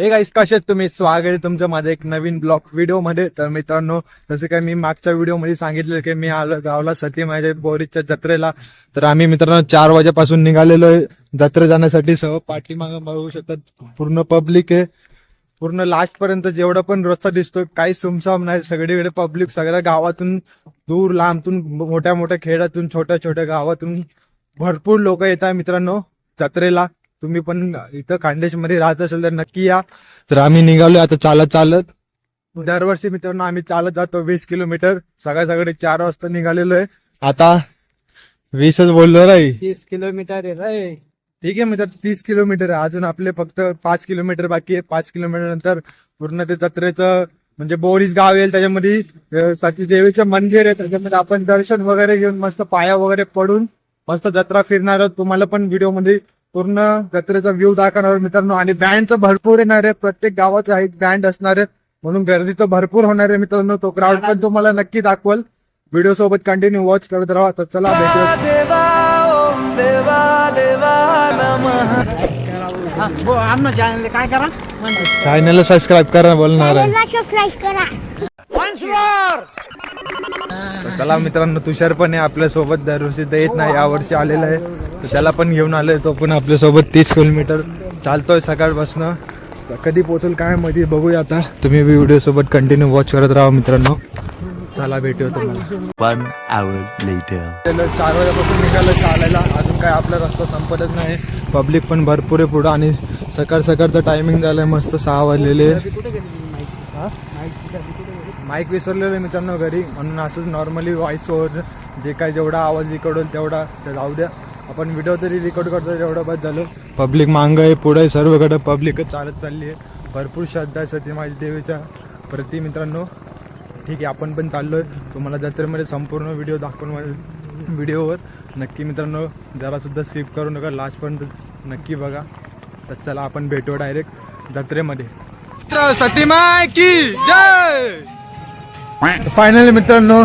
Hey guys, कसे आहेत तुम्ही? स्वागत आहे तुमचं माझ्या एक नवीन ब्लॉग व्हिडिओ मध्ये. तर मित्रांनो, जसं काय मी मागच्या व्हिडिओ मध्ये सांगितलं की मी आलो गावला सती माझ्या बोरीच्या जत्रेला. तर आम्ही मित्रांनो 4 वाजेपासून निघालेलो आहे जत्रे जाण्यासाठी. सह पाठीमागं बघू शकतात पूर्ण पब्लिक आहे. पूर्ण लास्ट पर्यंत जेवढा पण रस्ता दिसतो काही सुमसाम नाही, सगळीकडे पब्लिक. सगळ्या गावातून दूर लांबतून मोठ्या मोठ्या खेड्यातून छोट्या छोट्या गावातून भरपूर लोक येतात मित्रांनो जत्रेला. तुम्ही पण इथं खानदेश मध्ये राहत असेल तर नक्की या. तर आम्ही निघालो आता चालत. दरवर्षी मित्रांनो आम्ही चालत जातो 20 किलोमीटर. सगळे 4 वाजता निघालेलो आहे. आता 20च बोललो रे. 30 किलोमीटर आहे रे. ठीक आहे मित्र, 30 किलोमीटर आहे. अजून आपले फक्त 5 किलोमीटर बाकी आहे. 5 किलोमीटर नंतर पूर्ण ते जत्रेचं म्हणजे बोरीस गाव येईल. त्याच्यामध्ये सती देवीचं मंदिर आहे. त्याच्यामध्ये आपण दर्शन वगैरे घेऊन मस्त पाया वगैरे पडून मस्त जत्रा फिरणार आहोत. तुम्हाला पण व्हिडिओ मध्ये पूर्ण जत्रेचा व्ह्यू दाखवणार मित्रांनो. आणि बँड तर भरपूर येणार आहे. प्रत्येक गावाचा एक बँड असणार आहे, म्हणून गर्दी तर भरपूर होणार आहे मित्रांनो. तो क्राऊड पण तुम्हाला नक्की दाखवल. व्हिडिओ सोबत कंटिन्यू वॉच करत राहा. तर चला भेटूया. आमना चॅनल काय करा, चॅनलला सबस्क्राईब करा बोलणार आहे. चला मित्रांनो, तुषार पण आहे आपल्या सोबत. दरवर्षी तर येत नाही, यावर्षी आलेला आहे. तर त्याला पण घेऊन आलोय. तो पण आपल्या सोबत 30 किलोमीटर चालतोय सकाळपासून. कधी पोहोचल काय मध्ये बघूया. आता तुम्ही व्हिडिओ सोबत कंटिन्यू वॉच करत राहा मित्रांनो. चला भेटूया तुम्हाला. 1 hour later. 4 वाजेपासून निघालं चालायला. अजून काय आपला रस्ता संपतच नाही. पब्लिक पण भरपूर आहे पुढं. आणि सकाळचं टायमिंग झालंय मस्त 6 वाजलेले. माईक विसरलेलं आहे मित्रांनो घरी, म्हणून असंच नॉर्मली व्हॉइस ओव्हर जे काय जेवढा आवाज रेकॉर्ड होईल तेवढा जाऊ द्या. आपण व्हिडिओ तरी रेकॉर्ड करतो तेवढं बस झालं. पब्लिक मागं आहे, पुढे सर्वकडे पब्लिकच चालत चालली आहे. भरपूर श्रद्धा आहे सती माझी देवीच्या प्रति मित्रांनो. ठीक आहे, आपण पण चाललोय. तुम्हाला जत्रेमध्ये संपूर्ण व्हिडिओ दाखवून व्हिडिओवर नक्की मित्रांनो जरा सुद्धा स्किप करू नका, लास्टपर्यंत नक्की बघा. तर चला आपण भेटू डायरेक्ट जत्रेमध्ये. सती माय की जय. फायनली मित्रांनो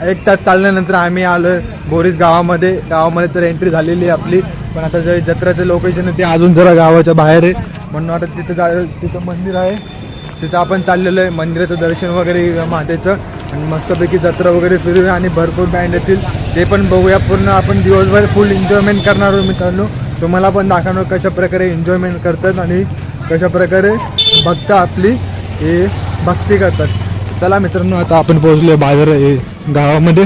1 तास चालल्यानंतर आम्ही आलोय बोरीस गावामध्ये. तर एंट्री झालेली आहे आपली. पण आता जे जत्रेचं लोकेशन आहे ते अजून जरा गावाच्या बाहेर आहे, म्हणून आता तिथं मंदिर आहे. तिथं आपण चाललेलो आहे. मंदिराचं दर्शन वगैरे मातेचं आणि मस्तपैकी जत्रा वगैरे फिरूया. आणि भरपूर बँड येतील ते पण बघूया. पूर्ण आपण दिवसभर फुल एन्जॉयमेंट करणार आहोत मित्रांनो. तुम्हाला पण दाखवणार कशा प्रकारे एन्जॉयमेंट करतात आणि कशा प्रकारे भक्त आपली हे भक्ती करतात. चला मित्रांनो, आता आपण पोहोचलो बाजार गावामध्ये.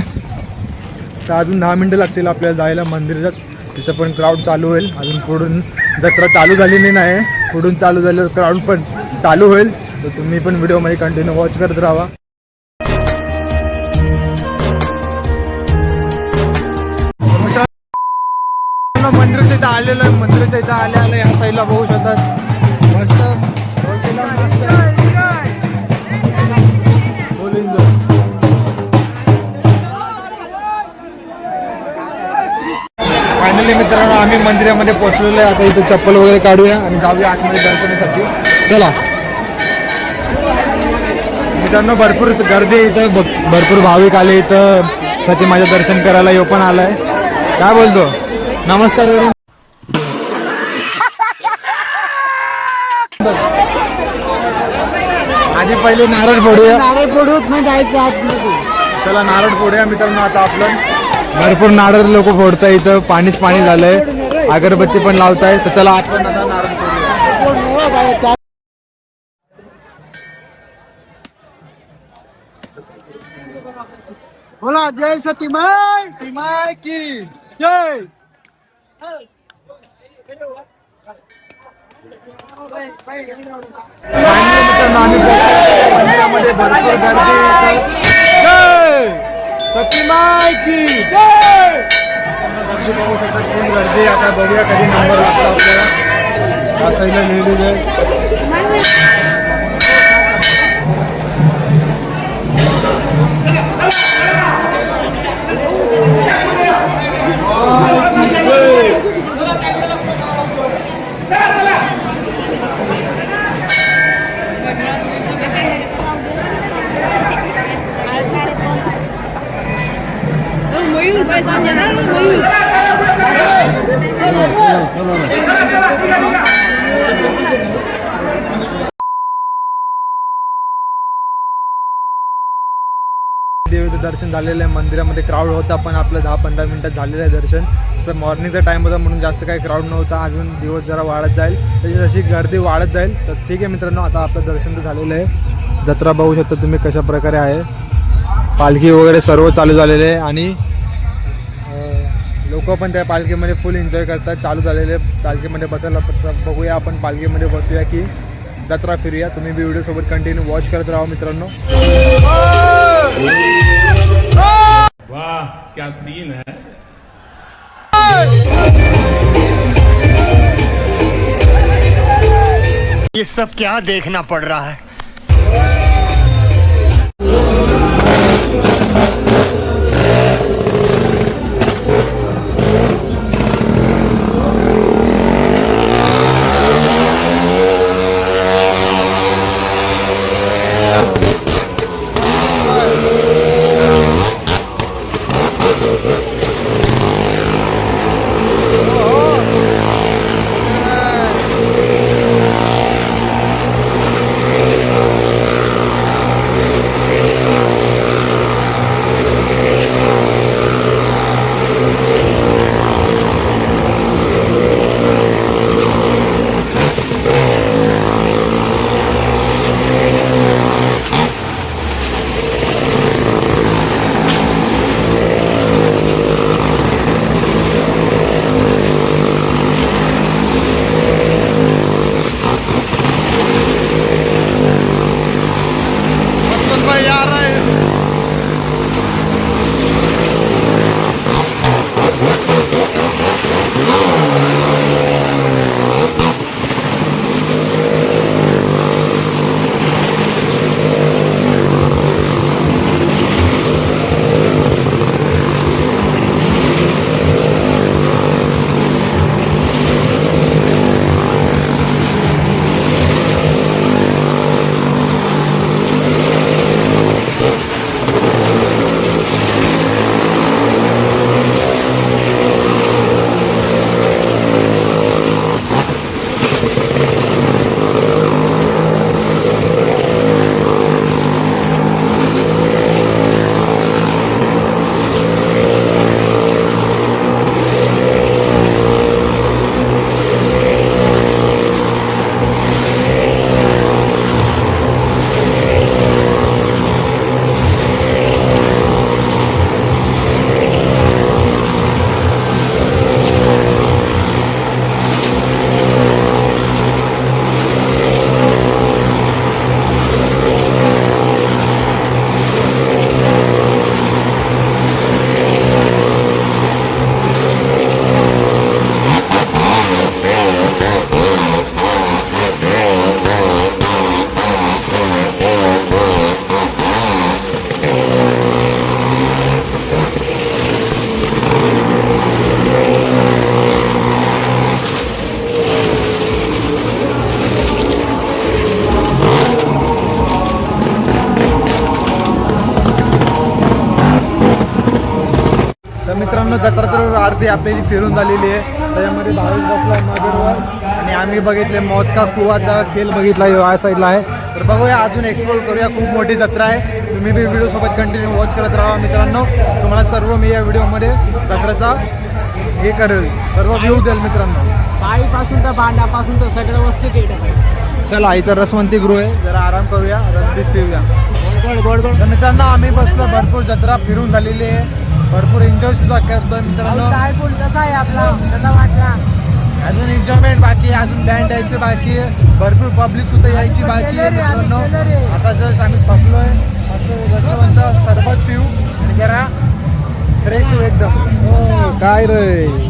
तर अजून 10 मिनिटं लागतील आपल्याला जायला मंदिरात. तिथं पण क्राऊड चालू होईल. अजून पुढून जत्रा चालू झालेली नाही, पुढून चालू झाल्यावर क्राऊड पण चालू होईल. तर तुम्ही पण व्हिडिओमध्ये कंटिन्यू वॉच करत राहा. मंदिराच्या इथं आलेलं आहे. मंदिराच्या इथं आल्या या साईडला बघू शकतात मस्त फायनली मित्रांनो आम्ही मंदिरामध्ये पोहोचलेलो आहे. आता इथं चप्पल वगैरे काढूया आणि जाऊया आतमध्ये दर्शनासाठी. चला मित्रांनो, भरपूर गर्दी इथं. भरपूर भाविक आले इथं सती माझं दर्शन करायला. यो पण आलाय. काय बोलतो? नमस्कार. आधी पहिले नारळ फोडूया. चला नारळ फोडूया मित्रांनो. आता आपलं भरपूर नारळ लोक फोडताय. इथं पाणीच पाणी झालंय. अगरबत्ती पण लावताय. तर चला आपण आता नारळ फोडूया. बोला जय सती माय की जय. मंदिरामध्ये भरपूर गर्दी. जय सती माय की जय. गर्दी बघू शकता, खूप गर्दी. आता बघूया कधी नंबर लागतो आपल्याला. या साईडला लिहिलेलं आहे. देवीचं दर्शन झालेलं आहे. मंदिरामध्ये क्राऊड होता पण आपलं 10-15 मिनिटात झालेलं आहे दर्शन. सर मॉर्निंगचा टाईम होता म्हणून जास्त काही क्राऊड नव्हता. अजून दिवस जरा वाढत जाईल, त्याची जशी गर्दी वाढत जाईल. तर ठीक आहे मित्रांनो, आता आपलं दर्शन तर झालेलं आहे. जत्रा बघू शकता तुम्ही कशा प्रकारे आहे. पालखी वगैरे सर्व चालू झालेले आहे आणि लोक पण त्या पालखीमध्ये फुल एन्जॉय करतात. चालू झालेले पालखीमध्ये बसायला. बघूया आपण पालखीमध्ये बसूया की जत्रा फिरूया. तुम्ही बी व्हिडिओसोबत कंटिन्यू वॉच करत राहा मित्रांनो. वाह क्या सीन है. ये सब क्या देखना पड़ रहा है. मित्रांनो जत्रा तर आरती आपली फिरून झालेली आहे. त्याच्यामध्ये भावेश बसला मगरवर आणि आम्ही बघितले मौत का कुवाचा खेळ बघितला या साईडला आहे. तर बघूया अजून एक्सप्लोर करूया. खूप मोठी जत्रा आहे. तुम्ही बी व्हिडिओसोबत कंटिन्यू वॉच करत राहा मित्रांनो. तुम्हाला सर्व मी या व्हिडिओमध्ये जत्राचा हे करेल, सर्व व्ह्यू देईल मित्रांनो. पायीपासून तर भांड्यापासून तर सगळं वस्तू केलं. चला इथं रसवंती गृह आहे, जरा आराम करूया, रसबीस पिऊया. गोड गोड गोड. तर मित्रांनो आम्ही बसलो, भरपूर जत्रा फिरून झालेली आहे, भरपूर एन्जॉय सुद्धा करतोय मित्रांनो. काय बोल कसा आहे आपला, कसा वाटला? अजून एन्जॉयमेंट बाकी आहे, अजून बँड यायचे बाकी आहे, भरपूर पब्लिक सुद्धा यायची बाकी आहे मित्रांनो. आता जस्ट आम्ही थकलोय, मस्त रसवंत सरबत पिऊ आणि जरा फ्रेश एकदम. हो काय रे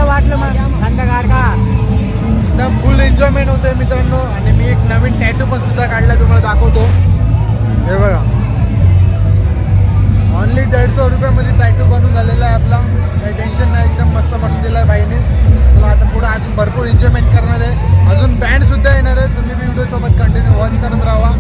वाटलं मग थंडगार का? एकदम फुल एन्जॉयमेंट होतोय मित्रांनो. आणि मी एक नवीन टॅटू पण सुद्धा काढला, तुम्हाला दाखवतो. हे बघा, ओनली 150 रुपयामध्ये टॅटू बनून झालेला आहे आपला. काही टेन्शन नाही, एकदम मस्त बनवून दिला आहे भाईने. चला आता पुढे अजून भरपूर एन्जॉयमेंट करणार आहे. अजून बँड सुद्धा येणार आहे. तुम्ही बी व्हिडिओ सोबत कंटिन्यू वॉच करत राहा.